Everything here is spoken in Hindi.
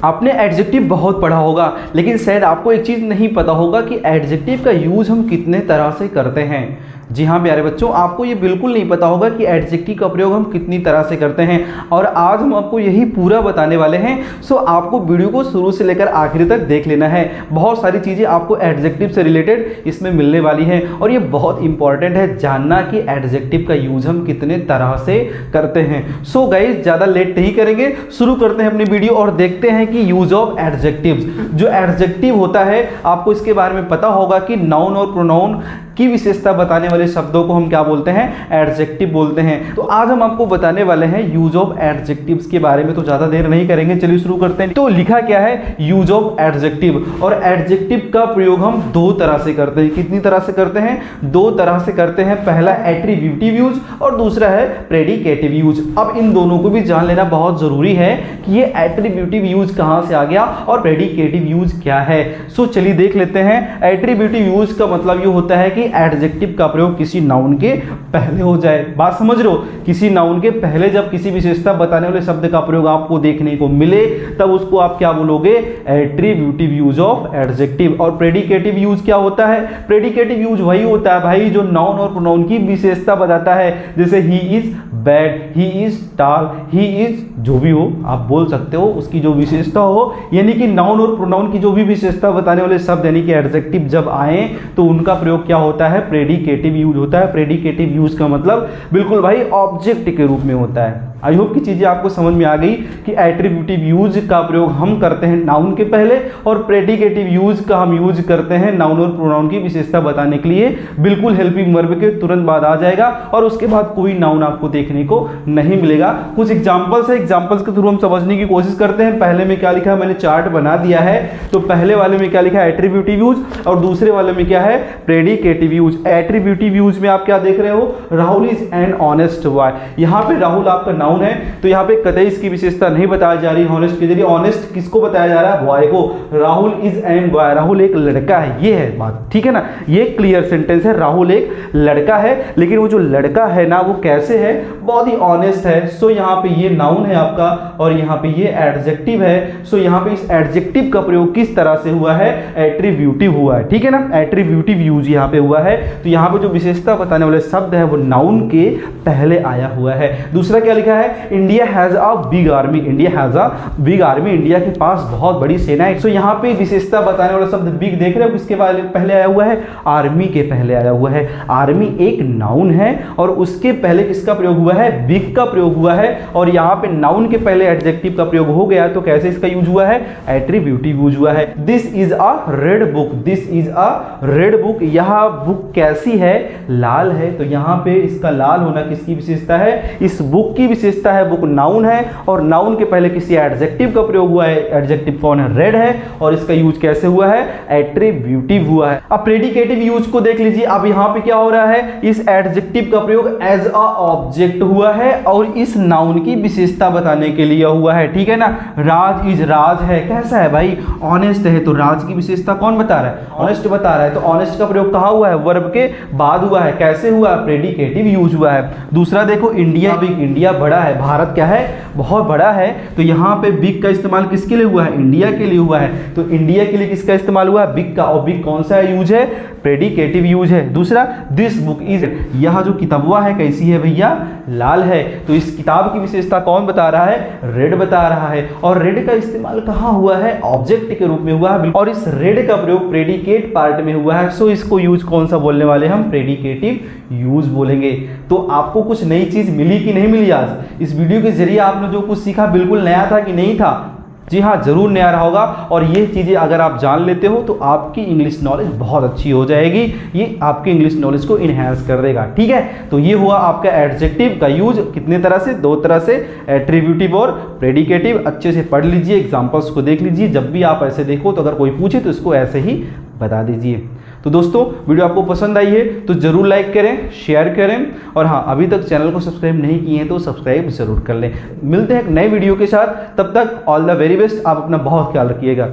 आपने एडजेक्टिव बहुत पढ़ा होगा, लेकिन शायद आपको एक चीज़ नहीं पता होगा कि एडजेक्टिव का यूज़ हम कितने तरह से करते हैं। जी हाँ प्यारे बच्चों, आपको ये बिल्कुल नहीं पता होगा कि एडजेक्टिव का प्रयोग हम कितनी तरह से करते हैं, और आज हम आपको यही पूरा बताने वाले हैं। सो आपको वीडियो को शुरू से लेकर आखिर तक देख लेना है। बहुत सारी चीज़ें आपको एडजेक्टिव से रिलेटेड इसमें मिलने वाली हैं, और ये बहुत इंपॉर्टेंट है जानना कि एडजेक्टिव का यूज़ हम कितने तरह से करते हैं। सो गाइस, ज़्यादा लेट नहीं करेंगे, शुरू करते हैं अपनी वीडियो और देखते हैं कि यूज ऑफ एडजेक्टिव्स। जो एडजेक्टिव होता है, आपको इसके बारे में पता होगा कि नाउन और प्रोनाउन की विशेषता बताने वाले शब्दों को हम क्या बोलते हैं, एडजेक्टिव बोलते हैं। तो आज हम आपको बताने वाले हैं यूज ऑफ एडजेक्टिव्स के बारे में, तो ज्यादा देर नहीं करेंगे, चलिए शुरू करते हैं। तो लिखा क्या है, यूज ऑफ एडजेक्टिव। और एडजेक्टिव का प्रयोग हम दो तरह से करते हैं। कितनी तरह से करते हैं? दो तरह से करते हैं। पहला एट्रीब्यूटिव यूज और दूसरा है प्रेडिकेटिव यूज। अब इन दोनों को भी जान लेना बहुत जरूरी है कि ये एट्रीब्यूटिव यूज कहां से आ गया और प्रेडिकेटिव यूज क्या है। सो चलिए देख लेते हैं। एट्रीब्यूटिव यूज का मतलब ये होता है कि एडजेक्टिव का प्रयोग किसी नाउन के पहले हो जाए। बात समझ रहे हो? किसी नाउन के पहले जब किसी विशेषता बताने वाले शब्द का प्रयोग आपको देखने को मिले, तब उसको आप क्या बोलोगे? Attributive use of adjective. और प्रेडिकेटिव यूज क्या होता है? प्रेडिकेटिव यूज वही होता है भाई जो नाउन और प्रोनाउन की विशेषता बताता है। जैसे he is bad, he is टाल, ही इज जो भी हो आप बोल सकते हो, उसकी जो विशेषता हो, यानी कि नाउन और प्रोनाउन की जो भी विशेषता बताने वाले शब्द यानी कि एडजेक्टिव जब आए तो उनका प्रयोग क्या होता है? प्रेडिकेटिव यूज होता है। प्रेडिकेटिव यूज का मतलब बिल्कुल भाई ऑब्जेक्ट के रूप में होता है। आई होप की चीजें आपको समझ में आ गई कि एट्रीब्यूटिव यूज का प्रयोग हम करते हैं नाउन के पहले, और प्रेडिकेटिव यूज का हम यूज करते हैं नाउन और प्रोनाउन की विशेषता बताने के लिए। बिल्कुल हेल्पिंग वर्ब के तुरंत बाद आ जाएगा, और उसके बाद कोई नाउन आपको देखने को नहीं मिलेगा। कुछ एग्जांपल्स है, एग्जांपल्स के थ्रू हम समझने की कोशिश करते हैं। पहले में क्या लिखा है, मैंने चार्ट बना दिया है। तो पहले वाले में क्या लिखा है? एट्रीब्यूटिव यूज, और दूसरे वाले में क्या है? Predicative use. एट्रीब्यूटिव यूज में आप क्या देख रहे हो? Rahul is an honest boy. यहाँ पे राहुल आपका नाउन है, तो यहाँ पे कतई इसकी विशेषता नहीं बताई जा रही ऑनेस्ट के जरिए। ऑनेस्ट किसको बताया जा रहा है? बॉय को। Rahul is an boy, Rahul एक लड़का है, ये है बात, ठीक है ना। ये क्लियर सेंटेंस है, राहुल एक लड़का है। लेकिन वो जो लड़का है ना, वो कैसे है? बहुत ही ऑनेस्ट है। सो यहाँ पे ये नाउन है आपका, और यहाँ पे ये एडजेक्टिव है। सो यहाँ पे इस एडजेक्टिव का प्रयोग किस तरह से हुआ है? एट्रीब्यूटिव हुआ है, ठीक है ना। एट्रीब्यूटिव यूज यहाँ पे हुआ है। तो यहाँ पे जो विशेषता बताने वाले शब्द है वो नाउन के पहले आया हुआ है। दूसरा क्या लिखा है? India has a big army. India has a big army, India के पास बहुत बड़ी सेना है। सो यहाँ पे विशेषता बताने वाला शब्द बिग देख रहे हो, किसके पहले आया हुआ है? आर्मी के पहले आया हुआ है। आर्मी एक नाउन है, और उसके पहले किसका प्रयोग हुआ है? बिग का प्रयोग हुआ है। और यहाँ पे नाउन के पहले एडजेक्टिव का प्रयोग हो गया, तो कैसे इसका यूज हुआ है? एट्रीब्यूटिव यूज हुआ है। This is a red book, this is a red book. यह बुक कैसी है? लाल है। तो यहाँ पे इसका लाल होना किसकी विशेषता है? इस बुक की विशेषता है। बुक नाउन है, और नाउन के पहले किसी एडजेक्टिव का प्रयोग हुआ है। एडजेक्टिव कौन है? रेड है। और इसका यूज कैसे हुआ है? एट्रीब्यूटिव हुआ है। अब प्रेडिकेटिव यूज को देख लीजिए। अब यहाँ पे क्या हो रहा है? इस एडजेक्टिव का प्रयोग एज अ ऑब्जेक्ट हुआ है, और इस नाउन की विशेषता बताने के लिए हुआ है, ठीक है ना। राज इज, राज है, कैसा है भाई? ऑनेस्ट है। तो राज की विशेषता कौन बता रहा है? ऑनेस्ट बता रहा है। तो ऑनेस्ट का प्रयोग कहां हुआ है? वर्ब के बाद हुआ है। कैसे हुआ? प्रेडिकेटिव यूज हुआ है। दूसरा देखो, इंडिया बिग, इंडिया बड़ा है, भारत क्या है? बहुत बड़ा है। तो यहाँ पे बिग का इस्तेमाल किसके लिए हुआ है? इंडिया के लिए हुआ है। तो इंडिया के लिए किसका इस्तेमाल हुआ है? बिग का। और बिग कौन सा यूज है? प्रेडिकेटिव यूज है। दूसरा, दिस बुक इज, यह जो किताबुआ है कैसी है भैया? लाल है। तो इस किताब की विशेषता कौन बता रहा है? रेड बता रहा है। और रेड का इस्तेमाल कहाँ हुआ है? ऑब्जेक्ट के रूप में हुआ है, और इस रेड का प्रयोग प्रेडिकेट पार्ट में हुआ है। सो इसको यूज कौन सा बोलने वाले हम? प्रेडिकेटिव यूज बोलेंगे। तो आपको कुछ नई चीज मिली कि नहीं मिली आज? इस वीडियो के जरिए आपने जो कुछ सीखा बिल्कुल नया था कि नहीं था? जी हाँ, जरूर नया रहा होगा। और ये चीज़ें अगर आप जान लेते हो तो आपकी इंग्लिश नॉलेज बहुत अच्छी हो जाएगी। ये आपकी इंग्लिश नॉलेज को इन्हेंस कर देगा, ठीक है। तो ये हुआ आपका एडजेक्टिव का यूज कितने तरह से? दो तरह से, एट्रीब्यूटिव और प्रेडिकेटिव। अच्छे से पढ़ लीजिए, एग्जाम्पल्स को देख लीजिए। जब भी आप ऐसे देखो तो अगर कोई पूछे तो इसको ऐसे ही बता दीजिए। तो दोस्तों, वीडियो आपको पसंद आई है तो जरूर लाइक करें, शेयर करें, और हाँ, अभी तक चैनल को सब्सक्राइब नहीं किए हैं तो सब्सक्राइब जरूर कर लें। मिलते हैं एक नए वीडियो के साथ, तब तक ऑल द वेरी बेस्ट। आप अपना बहुत ख्याल रखिएगा।